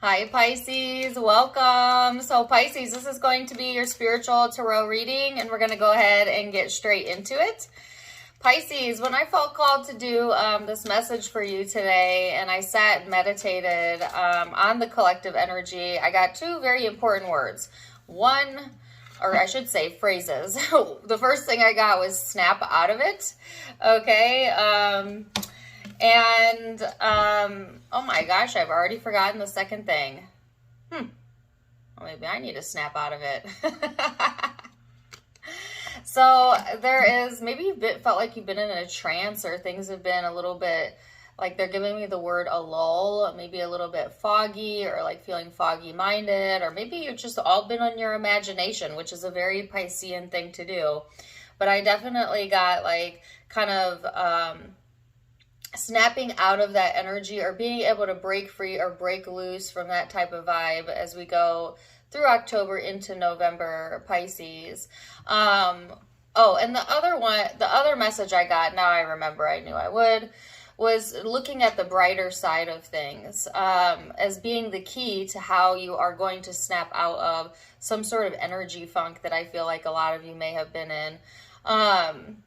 Hi Pisces, welcome. So Pisces, this is going to be your spiritual tarot reading and we're going to go ahead and get straight into it. Pisces, when I felt called to do this message for you today and I sat and meditated on the collective energy, I got two very important words. One, or I should say phrases. The first thing I got was snap out of it. Okay. Oh my gosh, I've already forgotten the second thing. Well, maybe I need to snap out of it. So there is, maybe you've felt like you've been in a trance or things have been a little bit, like they're giving me the word a lull, maybe a little bit foggy or like feeling foggy minded, or maybe you've just all been on your imagination, which is a very Piscean thing to do. But I definitely got like kind of, snapping out of that energy or being able to break free or break loose from that type of vibe as we go through October into November, Pisces. And the other message I got, now I remember, I knew I would, was looking at the brighter side of things as being the key to how you are going to snap out of some sort of energy funk that I feel like a lot of you may have been in. And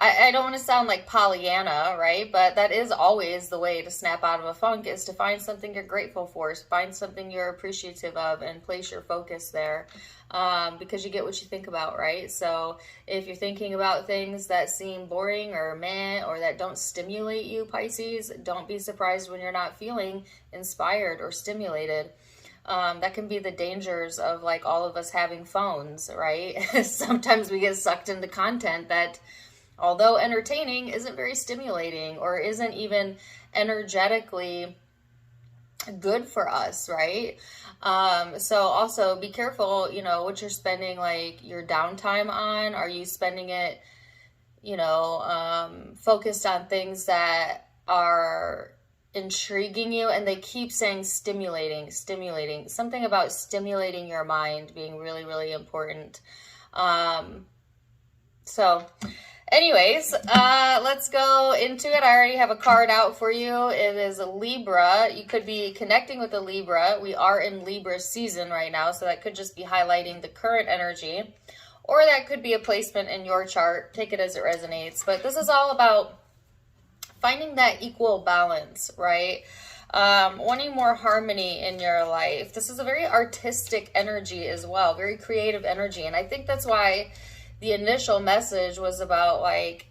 I don't want to sound like Pollyanna, right? But that is always the way to snap out of a funk, is to find something you're grateful for, find something you're appreciative of, and place your focus there, because you get what you think about, right? So if you're thinking about things that seem boring or meh or that don't stimulate you, Pisces, don't be surprised when you're not feeling inspired or stimulated. That can be the dangers of like all of us having phones, right? Sometimes we get sucked into content that, although entertaining, isn't very stimulating or isn't even energetically good for us, right? So also be careful, what you're spending like your downtime on. Are you spending it, focused on things that are intriguing you? And they keep saying stimulating, something about stimulating your mind being really, really important. Anyways, let's go into it. I already have a card out for you. It is a Libra. You could be connecting with a Libra. We are in Libra season right now, so that could just be highlighting the current energy, or that could be a placement in your chart. Take it as it resonates. But this is all about finding that equal balance, right? Wanting more harmony in your life. This is a very artistic energy as well, very creative energy. And I think that's why the initial message was about like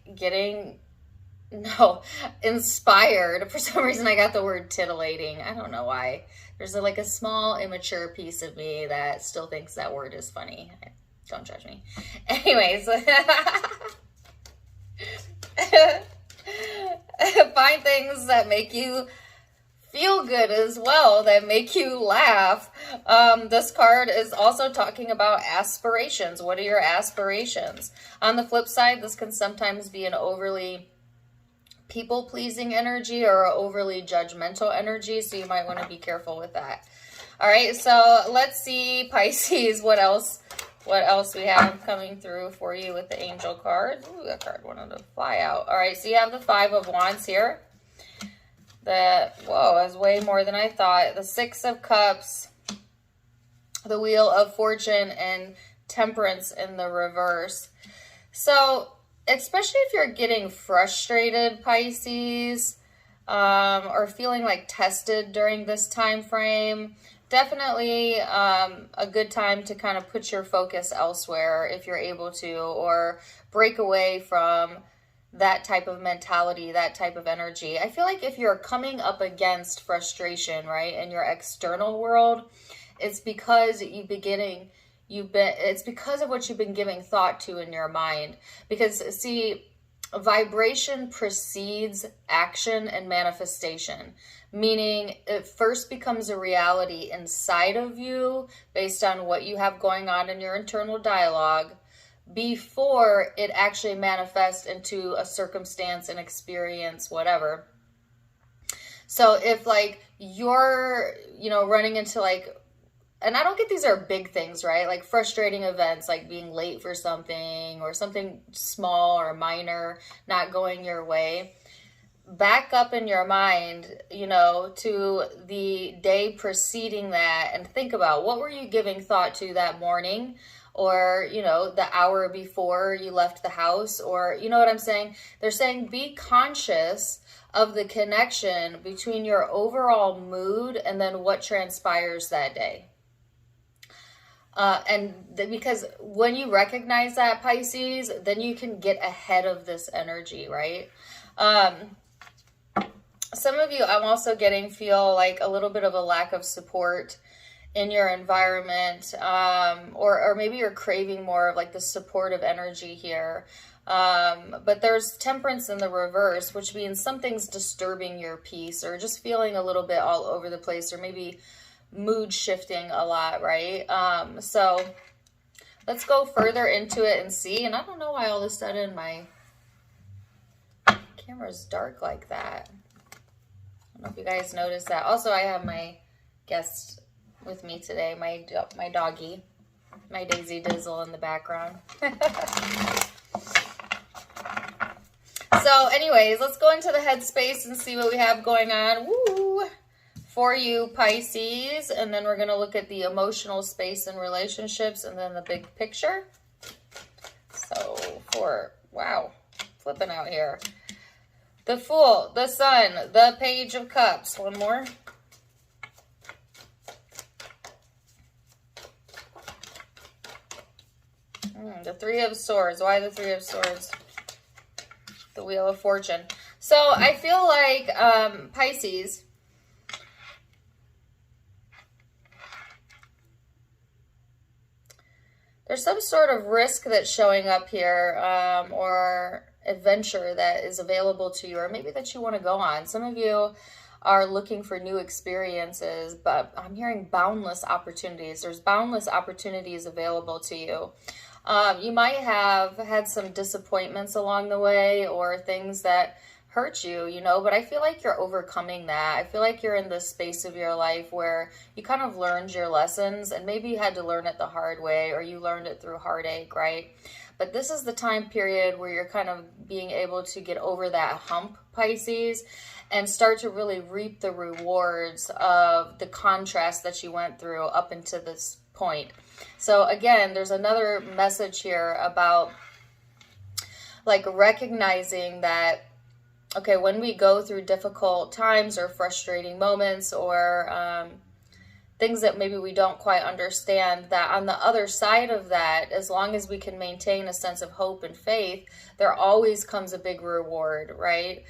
inspired. For some reason I got the word titillating. I don't know why. There's like a small immature piece of me that still thinks that word is funny. Don't judge me. Anyways. Find things that make you feel good as well, that make you laugh. This card is also talking about aspirations. What are your aspirations? On the flip side, this can sometimes be an overly people-pleasing energy or an overly judgmental energy, so you might want to be careful with that. All right, so let's see, Pisces, what else we have coming through for you with the angel card. Ooh, that card wanted to fly out. All right, so you have the Five of Wands here. Whoa, that's way more than I thought. The Six of Cups, the Wheel of Fortune, and Temperance in the reverse. So, especially if you're getting frustrated, Pisces, or feeling like tested during this time frame, definitely a good time to kind of put your focus elsewhere if you're able to, or break away from that type of mentality, that type of energy. I feel like if you're coming up against frustration, right, in your external world, it's because it's because of what you've been giving thought to in your mind. Because see, vibration precedes action and manifestation, meaning it first becomes a reality inside of you based on what you have going on in your internal dialogue before it actually manifests into a circumstance, an experience, whatever. So if like you're, running into like, and I don't get these are big things, right? Like frustrating events, like being late for something or something small or minor not going your way. back up in your mind, you know, to the day preceding that and think about what were you giving thought to that morning, or, you know, the hour before you left the house, or, you know what I'm saying? They're saying be conscious of the connection between your overall mood and then what transpires that day. Because when you recognize that, Pisces, then you can get ahead of this energy, right? Some of you, I'm also feel like a little bit of a lack of support in your environment, or maybe you're craving more of like the supportive energy here. But there's temperance in the reverse, which means something's disturbing your peace, or just feeling a little bit all over the place, or maybe mood shifting a lot, right? So let's go further into it and see. And I don't know why all of a sudden my camera's dark like that. I don't know if you guys noticed that. Also, I have my guest with me today, my doggy, my Daisy Dizzle in the background. So anyways, let's go into the headspace and see what we have going on. Woo! For you, Pisces, and then we're going to look at the emotional space and relationships, and then the big picture. So wow, flipping out here. The Fool, the Sun, the Page of Cups. One more. The Three of Swords. Why the Three of Swords? The Wheel of Fortune. So I feel like Pisces, there's some sort of risk that's showing up here, or adventure that is available to you, or maybe that you want to go on. Some of you are looking for new experiences, but I'm hearing boundless opportunities. There's boundless opportunities available to you. You might have had some disappointments along the way, or things that hurt you, you know, but I feel like you're overcoming that. I feel like you're in this space of your life where you kind of learned your lessons, and maybe you had to learn it the hard way, or you learned it through heartache, right? But this is the time period where you're kind of being able to get over that hump, Pisces, and start to really reap the rewards of the contrast that you went through up until this point. So again, there's another message here about like recognizing that, okay, when we go through difficult times or frustrating moments, or things that maybe we don't quite understand, that on the other side of that, as long as we can maintain a sense of hope and faith, there always comes a big reward, right?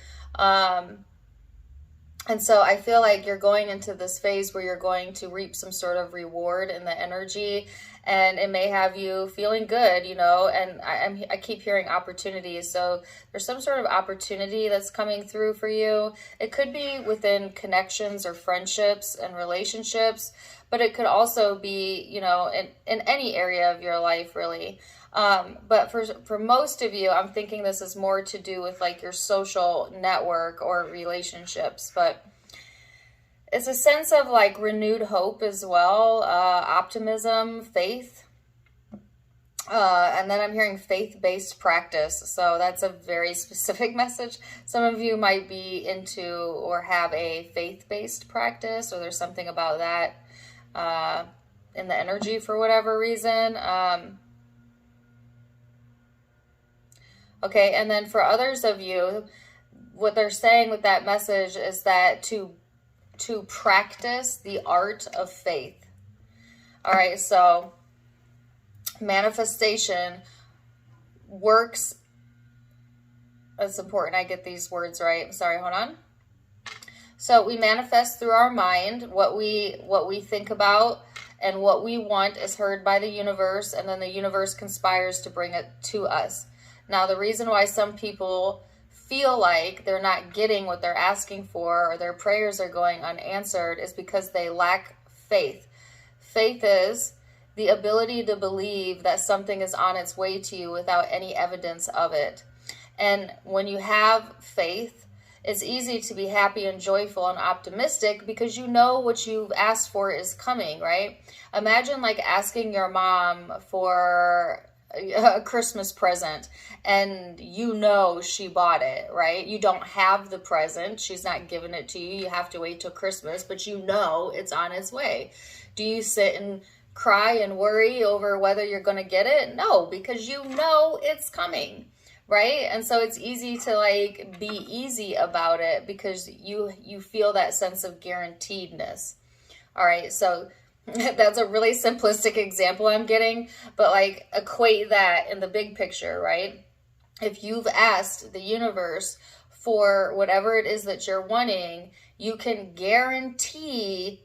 And so I feel like you're going into this phase where you're going to reap some sort of reward in the energy, and it may have you feeling good, you know, and I keep hearing opportunities. So there's some sort of opportunity that's coming through for you. It could be within connections or friendships and relationships, but it could also be, you know, in any area of your life, really. But for most of you, I'm thinking this is more to do with like your social network or relationships, but it's a sense of like renewed hope as well, optimism, faith, and then I'm hearing faith-based practice. So that's a very specific message. Some of you might be into or have a faith-based practice, or there's something about that in the energy for whatever reason. Okay, and then for others of you, what they're saying with that message is that to practice the art of faith. All right, so manifestation works. That's important. I get these words right. Sorry, hold on. So we manifest through our mind. What we think about and what we want is heard by the universe, and then the universe conspires to bring it to us. Now, the reason why some people feel like they're not getting what they're asking for, or their prayers are going unanswered, is because they lack faith. Faith is the ability to believe that something is on its way to you without any evidence of it. And when you have faith, it's easy to be happy and joyful and optimistic because you know what you've asked for is coming, right? Imagine like asking your mom for a Christmas present and you know she bought it, right? You don't have the present. She's not giving it to you. You have to wait till Christmas, but you know it's on its way. Do you sit and cry and worry over whether you're going to get it? No, because you know it's coming, right? And so it's easy to like be easy about it because you feel that sense of guaranteedness. All right, so that's a really simplistic example I'm getting, but like equate that in the big picture, right? If you've asked the universe for whatever it is that you're wanting, you can guarantee,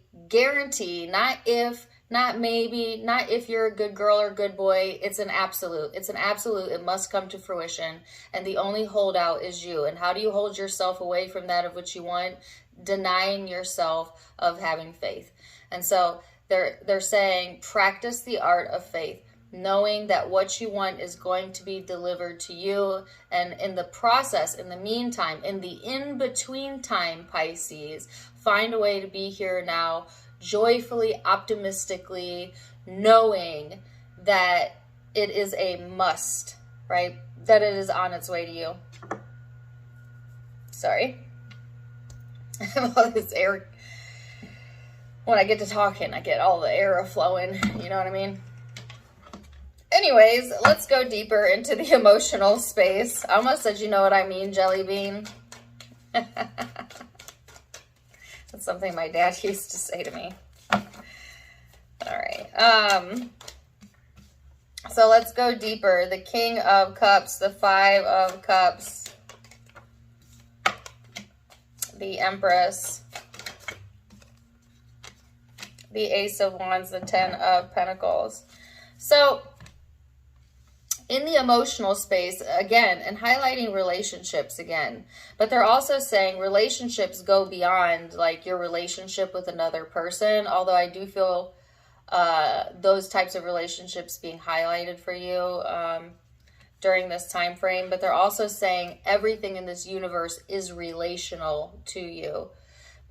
not if, not maybe, not if you're a good girl or good boy. It's an absolute. It's an absolute. It must come to fruition. And the only holdout is you. And how do you hold yourself away from that of what you want? Denying yourself of having faith. And so they're saying practice the art of faith, knowing that what you want is going to be delivered to you. And in the process, in the meantime, in the in-between time, Pisces, find a way to be here now, joyfully, optimistically, knowing that it is a must, right? That it is on its way to you. Sorry. All this air. When I get to talking, I get all the air flowing. You know what I mean? Anyways, let's go deeper into the emotional space. I almost said, you know what I mean, Jelly Bean. That's something my dad used to say to me. All right. So let's go deeper. The King of Cups, the Five of Cups, the Empress, the Ace of Wands, the Ten of Pentacles. So in the emotional space, again, and highlighting relationships again, but they're also saying relationships go beyond like your relationship with another person, although I do feel those types of relationships being highlighted for you during this time frame. But they're also saying everything in this universe is relational to you,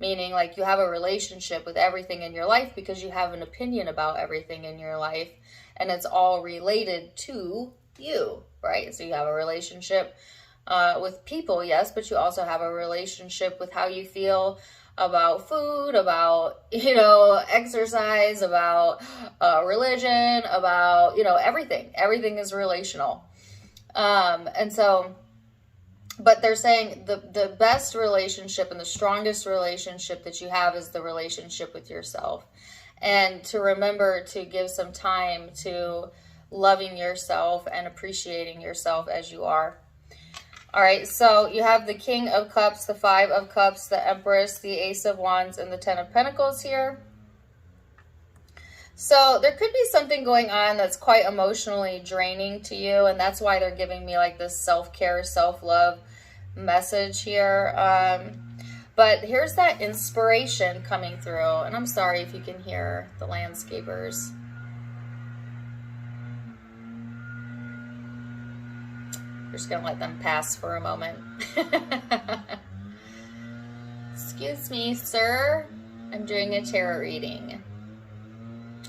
meaning like you have a relationship with everything in your life because you have an opinion about everything in your life, and it's all related to you, right? So you have a relationship with people, yes, but you also have a relationship with how you feel about food, about, you know, exercise, about religion, about, you know, everything is relational. And so, but they're saying the best relationship and the strongest relationship that you have is the relationship with yourself, and to remember to give some time to loving yourself and appreciating yourself as you are. All right, so you have the King of Cups, the Five of Cups, the Empress, the Ace of Wands, and the Ten of Pentacles here. So there could be something going on that's quite emotionally draining to you, and that's why they're giving me like this self-care, self-love message here. But here's that inspiration coming through, and I'm sorry if you can hear the landscapers. We're just going to let them pass for a moment. Excuse me, sir. I'm doing a tarot reading.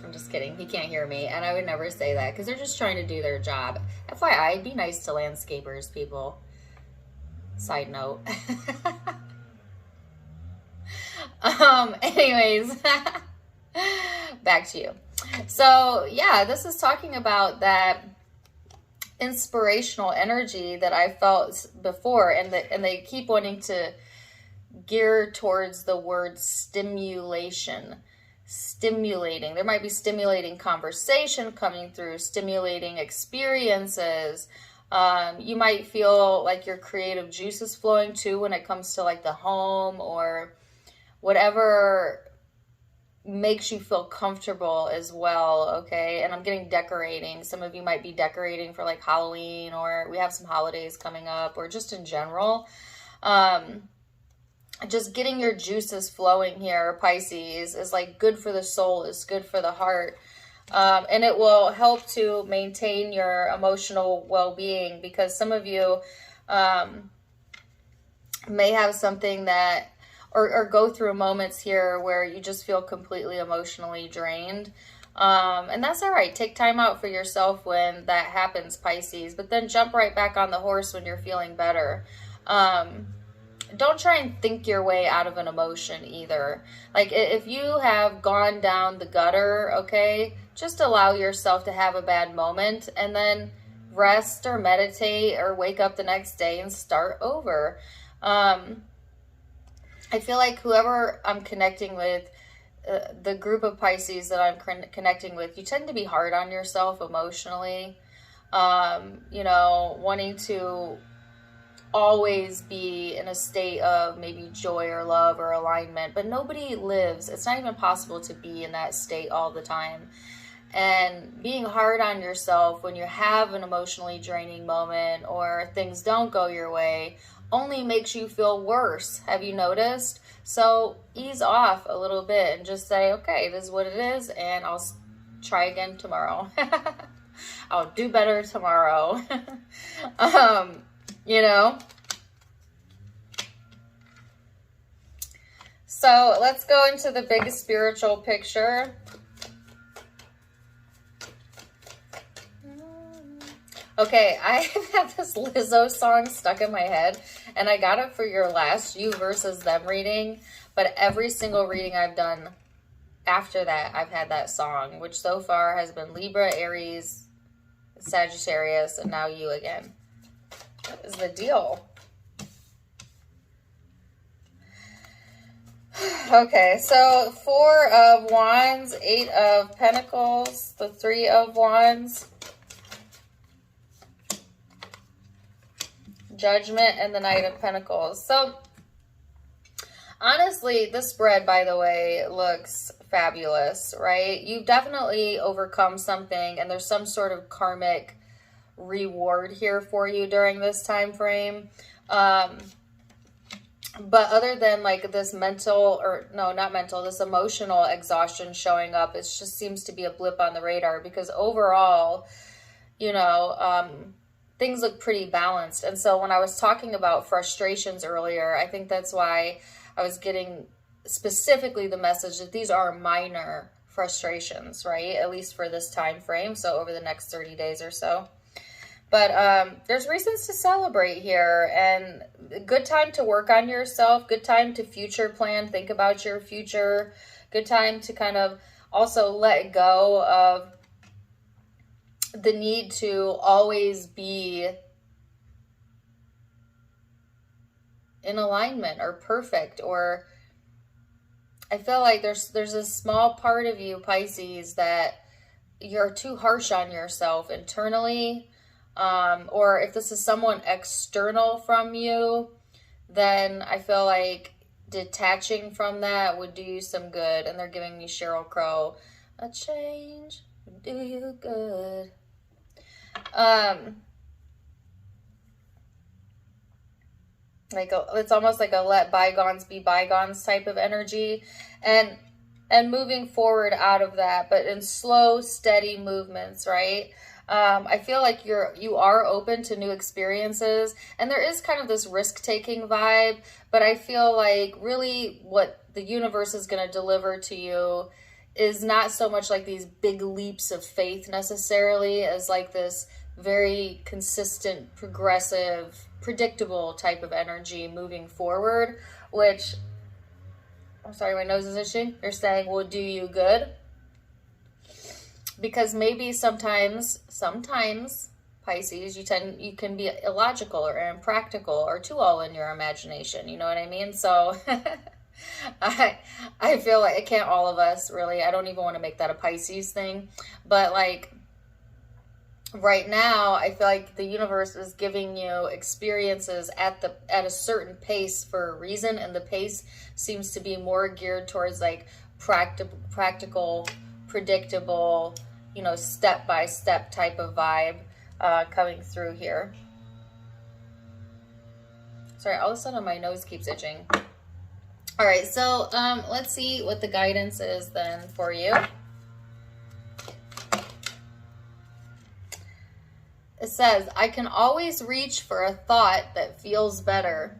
I'm just kidding. He can't hear me, and I would never say that because they're just trying to do their job. FYI, be nice to landscapers, people. Side note. Anyways, back to you. So, yeah, this is talking about that inspirational energy that I felt before, and they keep wanting to gear towards the word stimulation. Stimulating. There might be stimulating conversation coming through, stimulating experiences. You might feel like your creative juice is flowing too when it comes to like the home or whatever makes you feel comfortable as well, okay? And I'm getting decorating. Some of you might be decorating for like Halloween, or we have some holidays coming up, or just in general. Just getting your juices flowing here, Pisces, is like good for the soul, is good for the heart. And it will help to maintain your emotional well-being, because some of you may have something that or go through moments here where you just feel completely emotionally drained. And that's all right. Take time out for yourself when that happens, Pisces, but then jump right back on the horse when you're feeling better. Don't try and think your way out of an emotion either. Like if you have gone down the gutter, okay, just allow yourself to have a bad moment and then rest or meditate or wake up the next day and start over. I feel like whoever I'm connecting with, the group of Pisces that I'm connecting with, you tend to be hard on yourself emotionally, you know, wanting to always be in a state of maybe joy or love or alignment, but nobody lives. It's not even possible to be in that state all the time. And being hard on yourself when you have an emotionally draining moment or things don't go your way only makes you feel worse. Have you noticed? So ease off a little bit and just say, okay, this is what it is, and I'll try again tomorrow. I'll do better tomorrow. You know? So let's go into the big spiritual picture. Okay, I have this Lizzo song stuck in my head, and I got it for your last you versus them reading, but every single reading I've done after that, I've had that song, which so far has been Libra, Aries, Sagittarius, and now you again. What is the deal? Okay, so 4 of Wands, 8 of Pentacles, the 3 of Wands, Judgment, and the Knight of Pentacles. So, honestly, this spread, by the way, looks fabulous, right? You've definitely overcome something, and there's some sort of karmic reward here for you during this time frame. But other than like this mental, or no, not mental, this emotional exhaustion showing up, it just seems to be a blip on the radar, because overall, you know, things look pretty balanced. And so when I was talking about frustrations earlier, I think that's why I was getting specifically the message that these are minor frustrations, right? At least for this time frame. So over the next 30 days or so. But there's reasons to celebrate here, and good time to work on yourself, good time to future plan, think about your future, good time to kind of also let go of the need to always be in alignment or perfect. Or I feel like there's a small part of you, Pisces, that you're too harsh on yourself internally. Or if this is someone external from you, then I feel like detaching from that would do you some good. And they're giving me Sheryl Crow, a change would do you good. It's almost like a let bygones be bygones type of energy, and moving forward out of that, but in slow, steady movements, right? I feel like you are open to new experiences, and there is kind of this risk-taking vibe, but I feel like really what the universe is going to deliver to you is not so much like these big leaps of faith necessarily, as like this very consistent, progressive, predictable type of energy moving forward, which, I'm sorry, my nose is itching. They're saying will do you good. Because maybe sometimes, Pisces, you can be illogical or impractical or too all in your imagination. You know what I mean? So I feel like it can't all of us really. I don't even want to make that a Pisces thing, but like right now, I feel like the universe is giving you experiences at a certain pace for a reason, and the pace seems to be more geared towards like practical, predictable, you know, step-by-step type of vibe coming through here. Sorry, all of a sudden my nose keeps itching. All right, so let's see what the guidance is then for you. It says, I can always reach for a thought that feels better.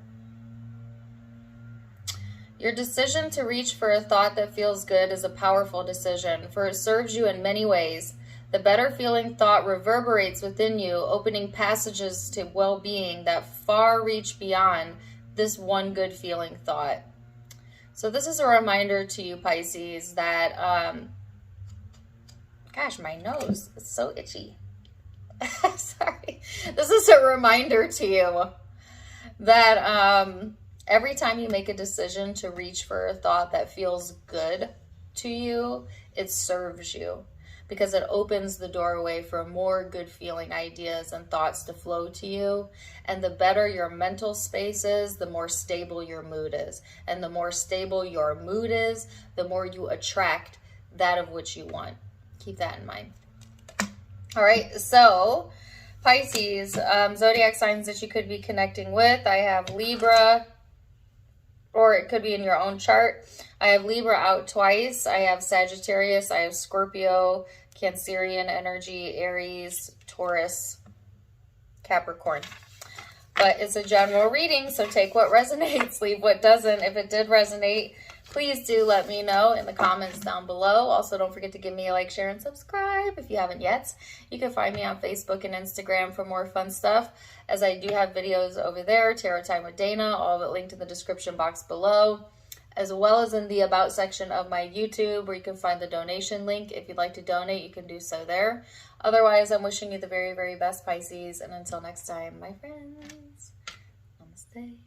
Your decision to reach for a thought that feels good is a powerful decision, for it serves you in many ways. The better feeling thought reverberates within you, opening passages to well-being that far reach beyond this one good feeling thought. So this is a reminder to you, Pisces, that, gosh, my nose is so itchy. Sorry. This is a reminder to you that every time you make a decision to reach for a thought that feels good to you, it serves you, because it opens the doorway for more good feeling ideas and thoughts to flow to you. And the better your mental space is, the more stable your mood is. And the more stable your mood is, the more you attract that of which you want. Keep that in mind. All right, so Pisces, zodiac signs that you could be connecting with. I have Libra, or it could be in your own chart. I have Libra out twice. I have Sagittarius. I have Scorpio, Cancerian energy, Aries, Taurus, Capricorn. But it's a general reading, so take what resonates, leave what doesn't. If it did resonate, please do let me know in the comments down below. Also, don't forget to give me a like, share, and subscribe if you haven't yet. You can find me on Facebook and Instagram for more fun stuff, as I do have videos over there, Tarot Time with Dana, all of it linked in the description box below, as well as in the About section of my YouTube, where you can find the donation link. If you'd like to donate, you can do so there. Otherwise, I'm wishing you the very, very best, Pisces, and until next time, my friends, namaste.